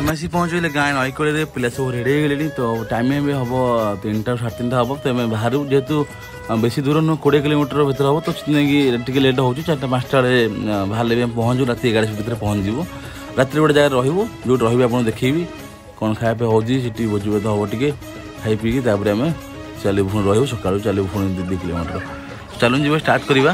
आम आसी पहुँचे गाँ नईकड़े पिला सब रेडी हो गले तो टाइम भी हम 3टा 3:30 हम तो आम बाहर जेहेतु बेसी दूर नुह 20 किलोमीटर भर हम तो टे लेट हो 4टा 5टा बाहर भी पहुँचू रात 11 भितर पहुँचू रात गोटे जगह रही जो रही आप देखी कौन खाया होती भोजी भात हम टे खाई पीकी आम चलू पुणी रही सका चलू पुणी 2 किलोमीटर चलू जी स्टार्ट करवा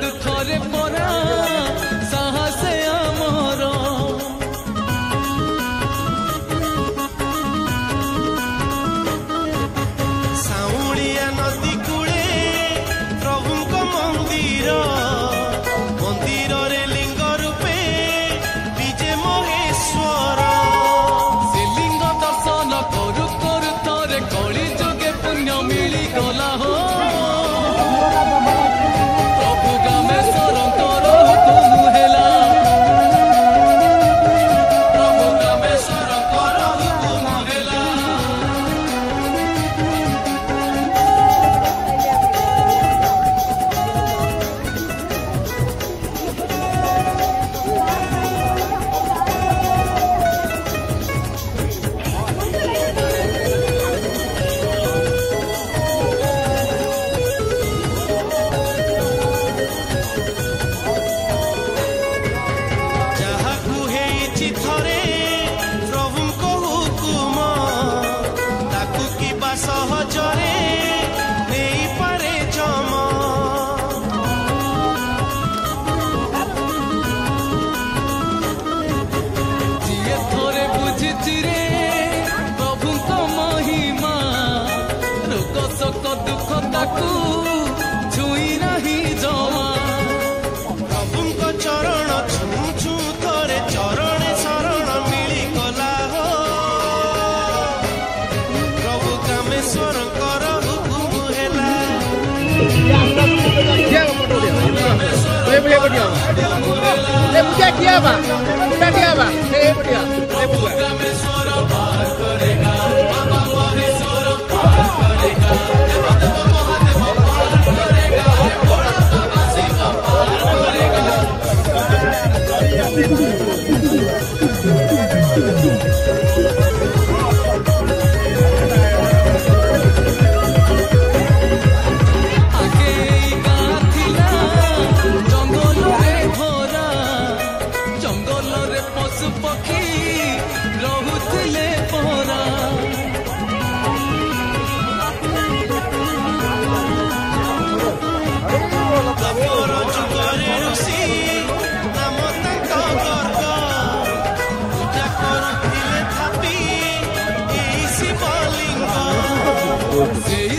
दुखरे परा साहस आमर साउलिया नदी कूले प्रभुक मंदिर मंदिर रे लिंग रूपे विजय महेश्वर से लिंग दर्शन करू करू तोरे कली जोगे पुण्य मिली गला हो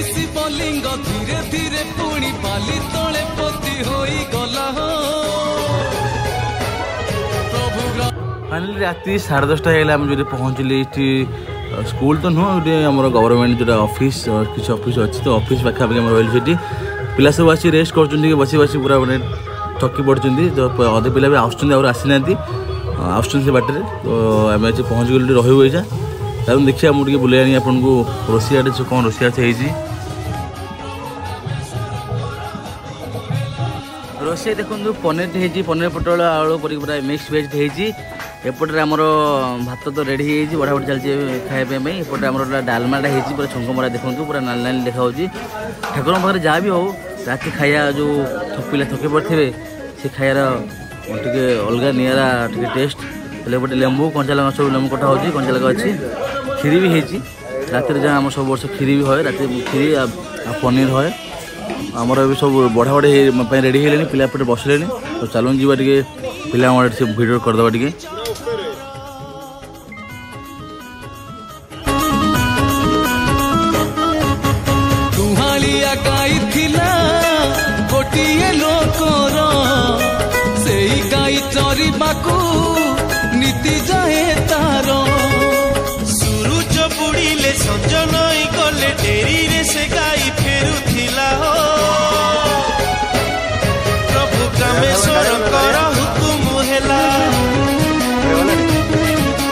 शिवलिंग धीरे धीरे पुणी बाली तले पति होई गला हो फाइनली राति 10:30 है जो पहुँचली स्कूल तो नुह गोटे आम गवर्नमेंट जो ऑफिस किसी ऑफिस अच्छी तो ऑफिस पाखापाखि रही पिला सब आसी रेस्ट कर बसी बसी पूरा मैंने थकी पड़ते तो अधे पिला भी आसना से बाटे तो आम पहुँच गल रही तब देखिए मुझे बुलाई आपको रोषिया कौन रोषिया से रोषे देखो पनीर पनीर पोटल आलू पूरा मिक्स भेज एपटे आमर भात तो रेडी हो बढ़ाबड़ी चलती खायापी एपटे आम डालमाटा हो पूरा छुंक मरा देखो पूरा नाल नाल देखा ठाकुर पाखे जहाँ भी हो राति खाया जो थकिला थके पड़े से खायार टे अलग निरा टे टेस्ट एपटे लेंबू कंचा लगा सब लेंबू कटा हो कंचा लगा अच्छी खीरी भी होती राति जहाँ आम सब वर्ष खीरी भी हुए राति खीरी पनीर हुए आमर भी सब बढ़ाबड़ी रेडी है पिला पे बसले तो चलून जी पिला भिडियो करदे टे गोटे लोकर से गाई चरवाकू नीति जाए तार सूरज बुड़िले संज नई गले डेरी रे से गाई फेरुथिला हो प्रभु कामेश्वर कर हुकुम हेला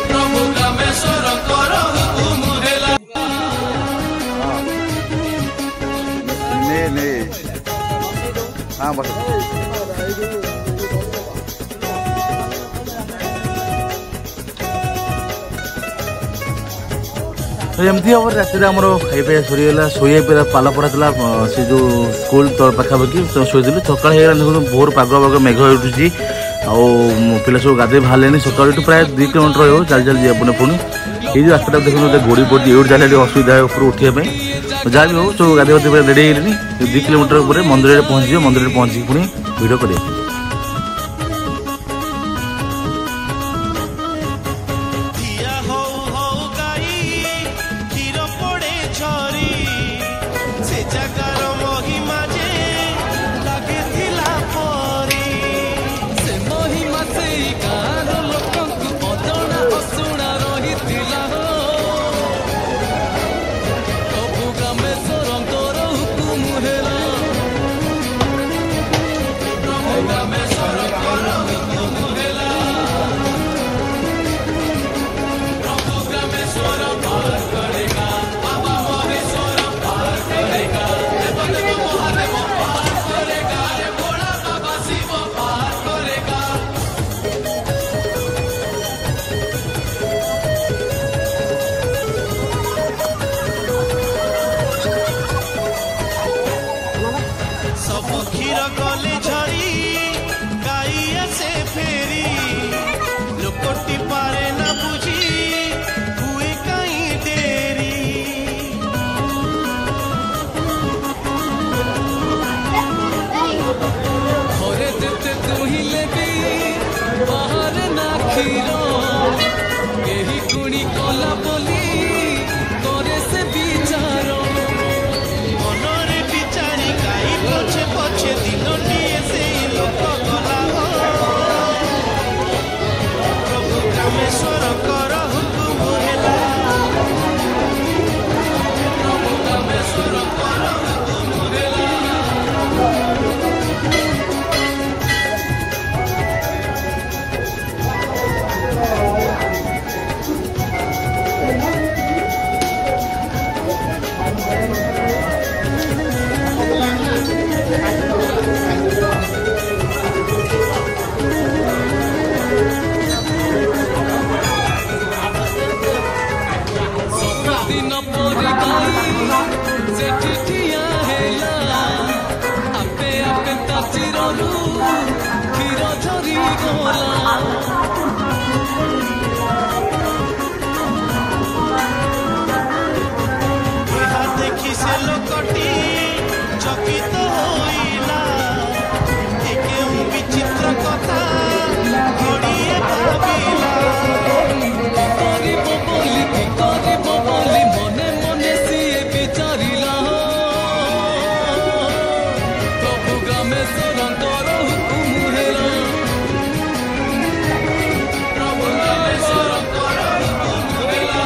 प्रभु कामेश्वर कर हुकुम हेला हाँ बस एमती हम रात आम खाଇବା सरीगला शोया पे पाला पड़ा था से जो स्कूल तो पाखापाखि शोलु सका देखो भोर पाग पाग मेघ उठुची पिला सब गाधे बाहर सका प्राय 2 किलोमीटर रही चल चल जाए पुणी ये जो रास्ता देखो गोड़ी पड़ी ये जाए असुविधा ऊपर उठापी जहाँ भी हो सब गाधे गाधे रेडी है 2 किलोमीटर मंदिर पहुँची मंदिर पहुँची पुणी भिड कर देखी से लोकटी चकित होइला विचित्र कथा घड़िए भाविला मने मने सीए विचारिला प्रभु कामेश्वर कर हुकुम हेला प्रभु कामेश्वर कर हुकुम हेला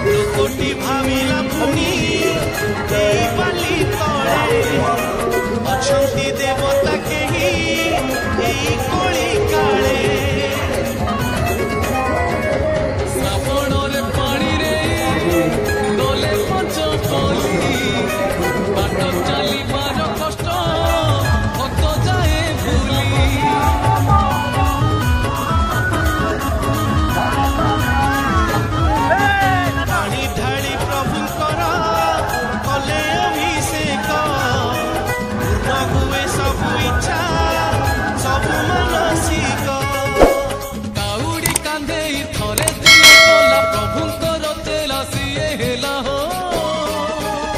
लोकोटी भाविला पुनी ଅଛନ୍ତି